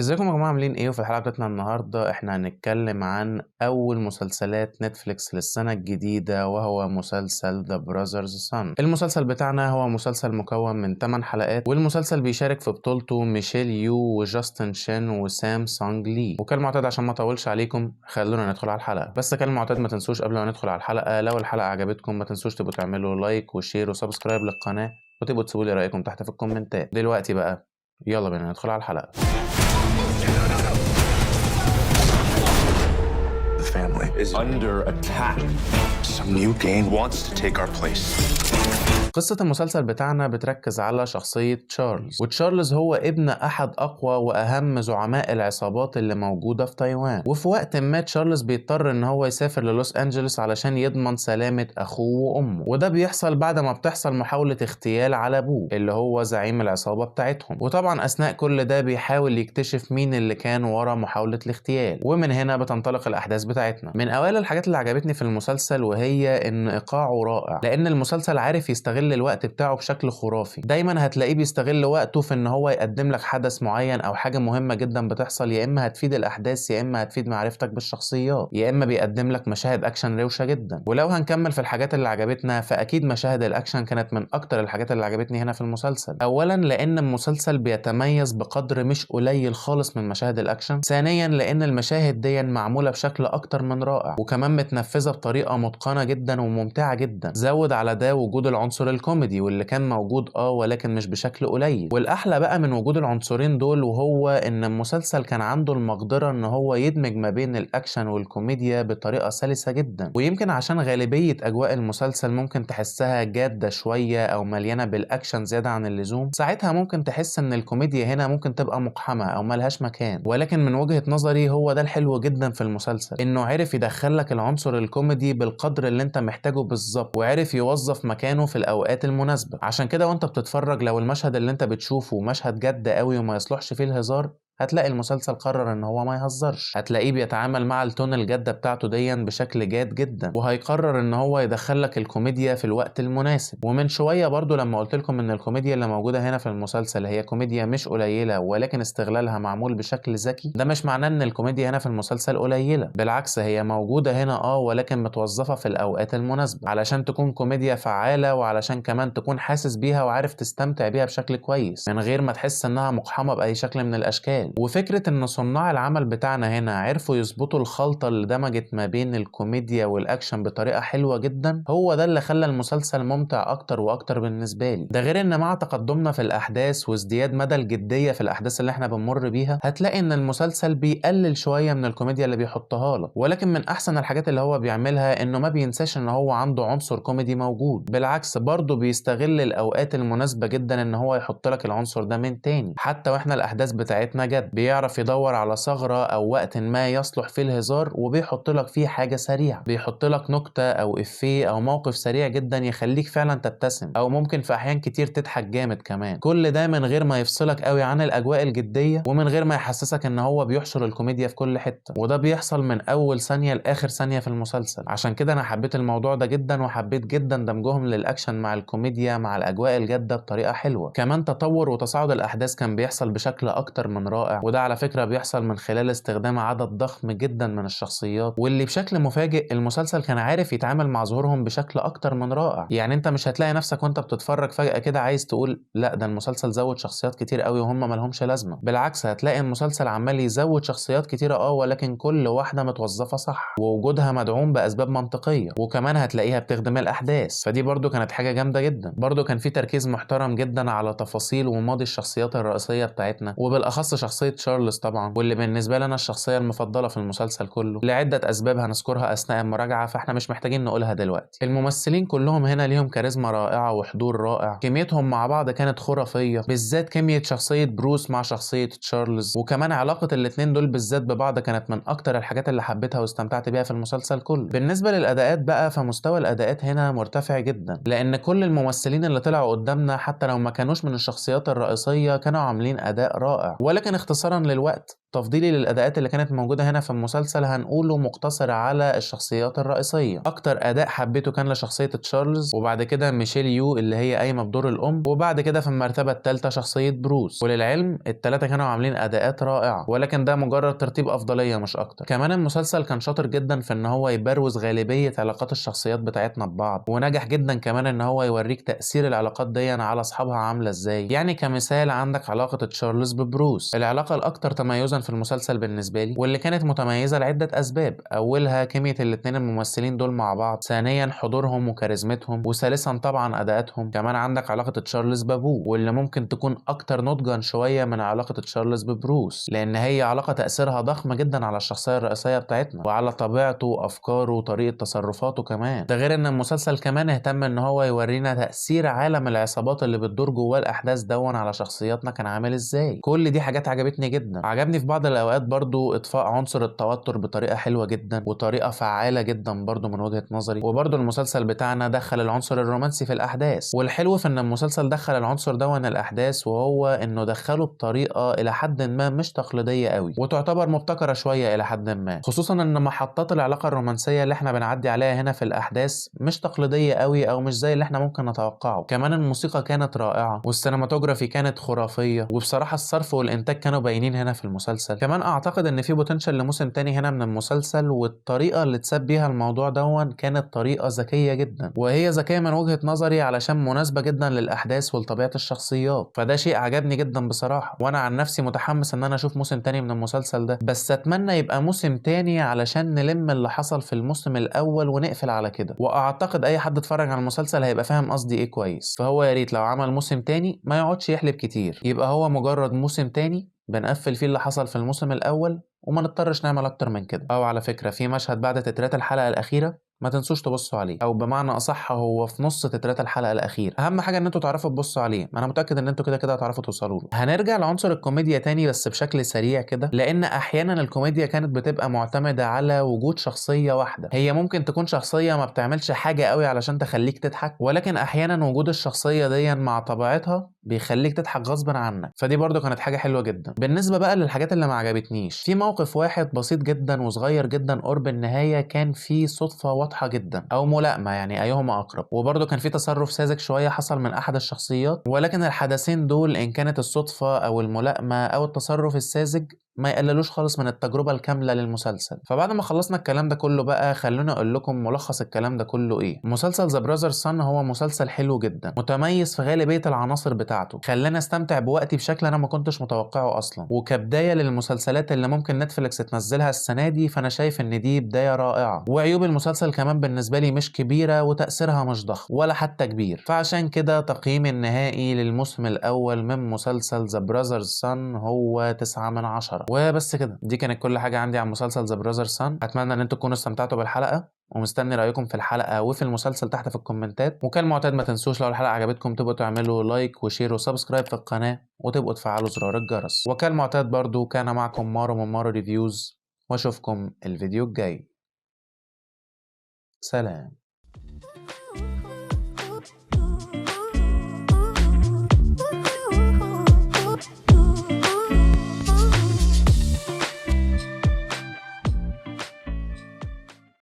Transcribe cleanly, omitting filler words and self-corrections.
ازيكم يا جماعة عاملين ايه؟ وفي الحلقة بتاعتنا النهاردة احنا هنتكلم عن أول مسلسلات نتفليكس للسنة الجديدة، وهو مسلسل The Brothers Son. المسلسل بتاعنا هو مسلسل مكون من 8 حلقات، والمسلسل بيشارك في بطولته ميشيل يو وجاستن شين وسام سونج لي. وكالمعتاد عشان ما اطولش عليكم خلونا ندخل على الحلقة. بس كالمعتاد ما تنسوش قبل ما ندخل على الحلقة، لو الحلقة عجبتكم ما تنسوش تبقوا تعملوا لايك وشير وسبسكرايب للقناة، وتبقوا تسيبوا لي رأيكم تحت في الكومنتات. دلوقتي بقى يلا بينا ندخل على الحلقة. The family is under attack. Some new gang wants to take our place. قصة المسلسل بتاعنا بتركز على شخصية تشارلز، وتشارلز هو ابن أحد أقوى وأهم زعماء العصابات اللي موجودة في تايوان. وفي وقت ما تشارلز بيضطر إن هو يسافر للوس أنجلوس علشان يضمن سلامة أخوه وأمه، وده بيحصل بعد ما بتحصل محاولة اغتيال على أبوه اللي هو زعيم العصابة بتاعتهم. وطبعا أثناء كل ده بيحاول يكتشف مين اللي كان ورا محاولة الاغتيال، ومن هنا بتنطلق الأحداث بتاعتنا. من أوائل الحاجات اللي عجبتني في المسلسل وهي إن إيقاعه رائع، لأن المسلسل عارف يستغل الوقت بتاعه بشكل خرافي. دايما هتلاقيه بيستغل وقته في ان هو يقدم لك حدث معين او حاجه مهمه جدا بتحصل، يا اما هتفيد الاحداث يا اما هتفيد معرفتك بالشخصيات، يا اما بيقدم لك مشاهد اكشن روشه جدا. ولو هنكمل في الحاجات اللي عجبتنا فاكيد مشاهد الاكشن كانت من اكتر الحاجات اللي عجبتني هنا في المسلسل. اولا لان المسلسل بيتميز بقدر مش قليل خالص من مشاهد الاكشن. ثانيا لان المشاهد دي معموله بشكل اكتر من رائع، وكمان متنفذه بطريقه متقنه جدا وممتعه جدا. زود على ده وجود العنصر الكوميدي واللي كان موجود ولكن مش بشكل قليل. والاحلى بقى من وجود العنصرين دول وهو ان المسلسل كان عنده المقدره ان هو يدمج ما بين الاكشن والكوميديا بطريقه سلسه جدا. ويمكن عشان غالبيه اجواء المسلسل ممكن تحسها جاده شويه او مليانه بالاكشن زياده عن اللزوم، ساعتها ممكن تحس ان الكوميديا هنا ممكن تبقى مقحمه او ملهاش مكان. ولكن من وجهه نظري هو ده الحلو جدا في المسلسل، انه عرف يدخلك العنصر الكوميدي بالقدر اللي انت محتاجه بالظبط، وعرف يوظف مكانه في الاوقات المناسبه. عشان كده وانت بتتفرج لو المشهد اللي انت بتشوفه مشهد جد قوي وما يصلحش فيه الهزار، هتلاقي المسلسل قرر ان هو ما يهزرش، هتلاقيه بيتعامل مع التون الجادة بتاعته ديا بشكل جاد جدا، وهيقرر ان هو يدخلك الكوميديا في الوقت المناسب. ومن شوية برضو لما قلت لكم ان الكوميديا اللي موجودة هنا في المسلسل هي كوميديا مش قليلة ولكن استغلالها معمول بشكل ذكي، ده مش معناه ان الكوميديا هنا في المسلسل قليلة، بالعكس هي موجودة هنا ولكن متوظفة في الاوقات المناسبة علشان تكون كوميديا فعالة، وعلشان كمان تكون حاسس بيها وعارف تستمتع بيها بشكل كويس من غير ما تحس انها مقحمة بأي شكل من الاشكال. وفكرة ان صناع العمل بتاعنا هنا عرفوا يظبطوا الخلطة اللي دمجت ما بين الكوميديا والاكشن بطريقة حلوة جدا، هو ده اللي خلى المسلسل ممتع اكتر واكتر بالنسبة لي. ده غير ان مع تقدمنا في الاحداث وازدياد مدى الجدية في الاحداث اللي احنا بنمر بيها، هتلاقي ان المسلسل بيقلل شوية من الكوميديا اللي بيحطها لك. ولكن من احسن الحاجات اللي هو بيعملها انه ما بينساش ان هو عنده عنصر كوميدي موجود، بالعكس برضه بيستغل الاوقات المناسبة جدا ان هو يحط لك العنصر ده من تاني. حتى واحنا الاحداث بتاعتنا جد بيعرف يدور على ثغرة او وقت ما يصلح فيه الهزار وبيحط لك فيه حاجة سريعة، بيحط لك نكتة او افيه او موقف سريع جدا يخليك فعلا تبتسم، او ممكن في احيان كتير تضحك جامد كمان. كل ده من غير ما يفصلك قوي عن الاجواء الجدية، ومن غير ما يحسسك ان هو بيحشر الكوميديا في كل حتة، وده بيحصل من اول ثانية لاخر ثانية في المسلسل. عشان كده انا حبيت الموضوع ده جدا، وحبيت جدا دمجهم للاكشن مع الكوميديا مع الاجواء الجادة بطريقة حلوة. كمان تطور وتصاعد الاحداث كان بيحصل بشكل اكتر من رائع، وده على فكرة بيحصل من خلال استخدام عدد ضخم جدا من الشخصيات، واللي بشكل مفاجئ المسلسل كان عارف يتعامل مع ظهورهم بشكل اكتر من رائع. يعني انت مش هتلاقي نفسك وانت بتتفرج فجأة كده عايز تقول لا ده المسلسل زود شخصيات كتير قوي وهم مالهمش لازمة، بالعكس هتلاقي المسلسل عمال يزود شخصيات كتيرة ولكن كل واحدة متوظفة صح ووجودها مدعوم بأسباب منطقية، وكمان هتلاقيها بتخدم الأحداث. فدي برضو كانت حاجة جامدة جدا. برضو كان في تركيز محترم جدا على تفاصيل وماضي الشخصيات الرئيسية بتاعتنا، وبالأخص شخصية تشارلز طبعا، واللي بالنسبة لنا الشخصية المفضلة في المسلسل كله لعدة أسباب هنذكرها أثناء المراجعة، فاحنا مش محتاجين نقولها دلوقتي. الممثلين كلهم هنا ليهم كاريزما رائعة وحضور رائع، كيميتهم مع بعض كانت خرافية، بالذات كيمياء شخصية بروس مع شخصية تشارلز، وكمان علاقة الاتنين دول بالذات ببعض كانت من أكتر الحاجات اللي حبيتها واستمتعت بيها في المسلسل كله. بالنسبة للأداءات بقى فمستوى الأداءات هنا مرتفع جدا، لأن كل الممثلين اللي طلعوا قدامنا حتى لو ما كانوش من الشخصيات الرئيسية كانوا عاملين أداء رائع. ولكن اختصارا للوقت تفضيلي للاداءات اللي كانت موجوده هنا في المسلسل هنقوله مقتصر على الشخصيات الرئيسيه. اكتر اداء حبيته كان لشخصيه تشارلز، وبعد كده ميشيل يو اللي هي قايمه بدور الام، وبعد كده في المرتبه الثالثه شخصيه بروس. وللعلم الثلاثه كانوا عاملين اداءات رائعه، ولكن ده مجرد ترتيب افضليه مش اكتر. كمان المسلسل كان شاطر جدا في ان هو يبروز غالبيه علاقات الشخصيات بتاعتنا ببعض، ونجح جدا كمان ان هو يوريك تاثير العلاقات دي على اصحابها عامله ازاي. يعني كمثال عندك علاقه تشارلز ببروس، العلاقه الاكثر تميزا في المسلسل بالنسبه لي، واللي كانت متميزه لعده اسباب. اولها كيمياء الاثنين الممثلين دول مع بعض، ثانيا حضورهم وكاريزمتهم، وثالثا طبعا اداءاتهم. كمان عندك علاقه تشارلز بابوه، واللي ممكن تكون اكتر نضجا شويه من علاقه تشارلز ببروس، لان هي علاقه تاثيرها ضخم جدا على الشخصيه الرئيسيه بتاعتنا وعلى طبيعته وافكاره وطريقه تصرفاته كمان. ده غير ان المسلسل كمان اهتم ان هو يورينا تاثير عالم العصابات اللي بتدور جواه الاحداث دون على شخصياتنا كان عامل ازاي. كل دي حاجات عجبتني جدا. عجبني في بعض الاوقات برضو اطفاء عنصر التوتر بطريقه حلوه جدا وطريقه فعاله جدا برضو من وجهه نظري. وبرضو المسلسل بتاعنا دخل العنصر الرومانسي في الاحداث، والحلو في ان المسلسل دخل العنصر دون الاحداث وهو انه دخله بطريقه الى حد ما مش تقليديه قوي، وتعتبر مبتكره شويه الى حد ما، خصوصا ان محطات العلاقه الرومانسيه اللي احنا بنعدي عليها هنا في الاحداث مش تقليديه قوي او مش زي اللي احنا ممكن نتوقعه. كمان الموسيقى كانت رائعه والسينماتوجرافي كانت خرافيه، وبصراحه الصرف والانتاج كانوا باينين هنا في المسلسل. كمان اعتقد ان في بوتنشال لموسم تاني هنا من المسلسل، والطريقه اللي اتساب بيها الموضوع دون كانت طريقه ذكيه جدا، وهي ذكيه من وجهه نظري علشان مناسبه جدا للاحداث ولطبيعه الشخصيات. فده شيء عجبني جدا بصراحه، وانا عن نفسي متحمس ان انا اشوف موسم تاني من المسلسل ده، بس اتمنى يبقى موسم تاني علشان نلم اللي حصل في الموسم الاول ونقفل على كده. واعتقد اي حد اتفرج على المسلسل هيبقى فاهم قصدي ايه كويس. فهو يا ريت لو عمل موسم تاني ما يقعدش يحلب كتير، يبقى هو مجرد موسم تاني بنقفل فيه اللي حصل في الموسم الاول وما نضطرش نعمل اكتر من كده. او على فكره في مشهد بعد تترات الحلقه الاخيره ما تنسوش تبصوا عليه، او بمعنى اصح هو في نص تترات الحلقه الاخيره. اهم حاجه ان انتوا تعرفوا تبصوا عليه، انا متاكد ان انتوا كده كده هتعرفوا توصلوا له. هنرجع لعنصر الكوميديا تاني بس بشكل سريع كده، لان احيانا الكوميديا كانت بتبقى معتمده على وجود شخصيه واحده. هي ممكن تكون شخصيه ما بتعملش حاجه قوي علشان تخليك تضحك، ولكن احيانا وجود الشخصيه دي مع طبيعتها بيخليك تضحك غصب عنك، فدي برضو كانت حاجه حلوه جدا. بالنسبه بقى للحاجات اللي ما عجبتنيش، في موقف واحد بسيط جدا وصغير جدا قرب النهايه كان فيه صدفه واضحه جدا او ملائمه، يعني ايهما اقرب، وبرضو كان في تصرف ساذج شويه حصل من احد الشخصيات، ولكن الحدثين دول ان كانت الصدفه او الملائمه او التصرف الساذج ما يقللوش خالص من التجربة الكاملة للمسلسل. فبعد ما خلصنا الكلام ده كله بقى خلوني اقول لكم ملخص الكلام ده كله ايه. مسلسل ذا براذر سان هو مسلسل حلو جدا متميز في غالبية العناصر بتاعته، خلاني استمتع بوقتي بشكل انا ما كنتش متوقعه اصلا، وكبداية للمسلسلات اللي ممكن نتفليكس تنزلها السنة دي فانا شايف ان دي بداية رائعة. وعيوب المسلسل كمان بالنسبة لي مش كبيرة وتأثيرها مش ضخم ولا حتى كبير، فعشان كده تقييمي النهائي للموسم الاول من مسلسل ذا براذر سان هو 9/10. وبس كده، دي كانت كل حاجه عندي عن مسلسل ذا براذر سان. اتمنى ان انتوا تكونوا استمتعتوا بالحلقه، ومستني رايكم في الحلقه وفي المسلسل تحت في الكومنتات. وكالمعتاد ما تنسوش لو الحلقه عجبتكم تبقوا تعملوا لايك وشير وسبسكرايب في القناه، وتبقوا تفعلوا زرار الجرس. وكالمعتاد برضو كان معكم مارو من مارو ريفيوز، واشوفكم الفيديو الجاي. سلام.